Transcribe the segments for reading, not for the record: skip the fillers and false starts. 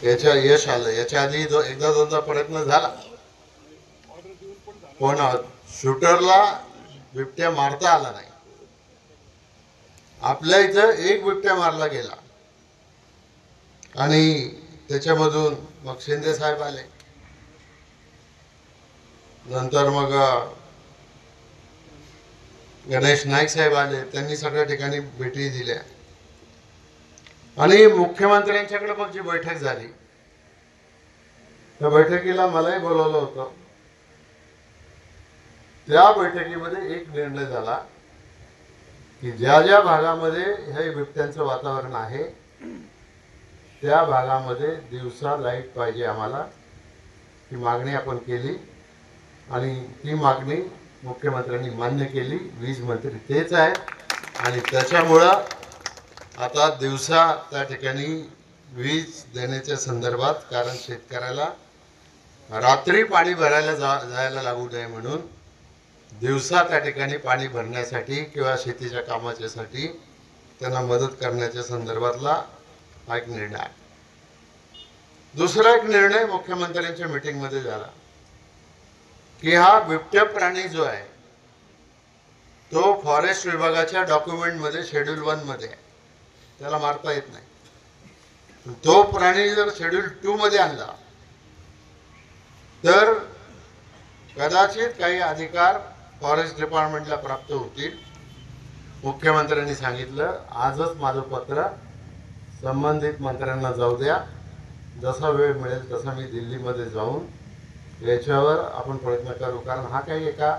याच्या यश आलं। याच्या आधी एकदा दोनदा प्रयत्न झाला, पण शूटरला बिबट्या मारता आला नाही। आपल्या इथं एक बिबट्या मारला गेला आणि त्याच्यामधून मग शिंदे साहेब आले, नंतर मग गणेश नाईक साहेब आले, त्यांनी सगळ्या ठिकाणी भेटी दिल्या आणि मुख्यमंत्र्यांच्याकडे मग जी बैठक झाली त्या बैठकीला मलाही बोलवलं होतं। त्या बैठकीमध्ये एक निर्णय झाला की ज्या ज्या भागामध्ये हे बिबट्यांचं वातावरण आहे त्या भागामध्ये दिवसा लाईट पाहिजे आम्हाला, ही मागणी आपण केली आणि ती मागणी मुख्यमंत्र्यांनी मान्य केली। वीज मंत्री तेच आहेत आणि त्याच्यामुळं आता दिवसा त्या ठिकाणी वीज देण्याच्या संदर्भात, कारण शेतकऱ्याला रात्री पाणी भरायला जायला लागू नये म्हणून दिवसा त्या ठिकाणी पाणी भरण्यासाठी किंवा शेतीच्या कामाच्यासाठी त्यांना मदत करण्याच्या संदर्भातला हा एक निर्णय आहे। दुसरा एक निर्णय मुख्यमंत्र्यांच्या मीटिंगमध्ये झाला की हा बिबट्या प्राणी जो आहे तो फॉरेस्ट विभागाच्या डॉक्युमेंटमध्ये शेड्यूल 1 मध्ये आहे, त्याला मारता येत नाही। तो प्राणी जर शेड्यूल 2 मध्ये आणला तर कदाचित काही अधिकार फॉरेस्ट डिपार्टमेंटला प्राप्त होतील। मुख्यमंत्र्यांनी सांगितलं आजच माझं पत्र संबंधित मंत्र्यांना जाऊ द्या, जसा वेळ मिळेल तसा मी दिल्लीमध्ये जाऊन याच्यावर आपण प्रयत्न करू, कारण हा काही एका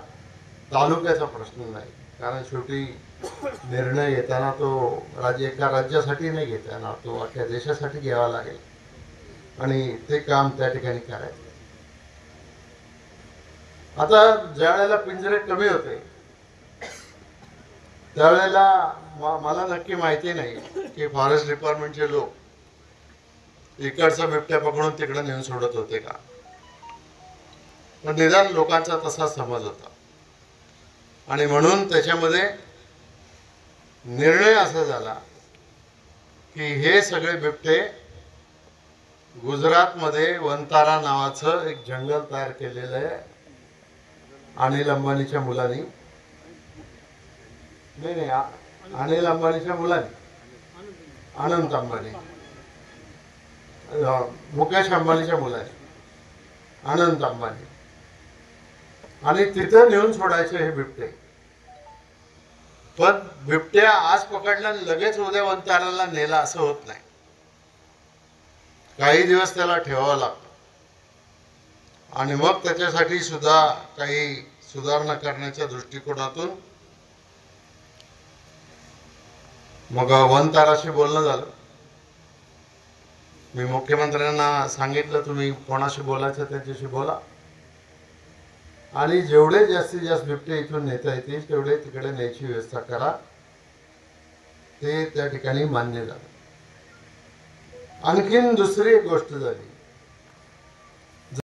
तालुक्याचा प्रश्न नाही, कारण शेवटी निर्णय घेताना तो एका राज्यासाठी नाही घेता येणार, तो अख्ख्या देशासाठी घ्यावा लागेल आणि ते काम त्या ठिकाणी करायचं। आता ज्या वेळेला पिंजरे कमी होते त्यावेळेला मला नक्की माहिती नाही की फॉरेस्ट डिपार्टमेंटचे लोक इकडचा बिबट्या पकडून तिकडे नेऊन सोडत होते का, पण निदान लोकांचा तसा समज होता आणि म्हणून त्याच्यामध्ये निर्णय असा झाला की हे सगळे बिबटे गुजरातमध्ये वंतारा नावाचं एक जंगल तयार केलेलं आहे अनिल अंबानीच्या मुलांनी, नाही अनिल अंबानीच्या मुलांनी, अनंत अंबानी, मुकेश अंबानीच्या मुलांनी, अनंत अंबानी, आणि तिथं नेऊन सोडायचे हे बिबटे। पण बिबट्या आज पकडला लगेच उद्या वंताराला नेला असं होत नाही, काही दिवस त्याला ठेवावं लागतं आणि मग त्याच्यासाठी सुद्धा काही सुधारणा करण्याच्या दृष्टिकोनातून मग वनताराशी बोलणं झालं। मी मुख्यमंत्र्यांना सांगितलं तुम्ही कोणाशी बोलायचं त्यांच्याशी बोला आणि जेवढे जास्तीत जास्त बिबटे इथून नेता येतील तेवढे तिकडे न्यायची व्यवस्था करा, ते त्या ठिकाणी मान्य झालं। आणखीन दुसरी एक गोष्ट झाली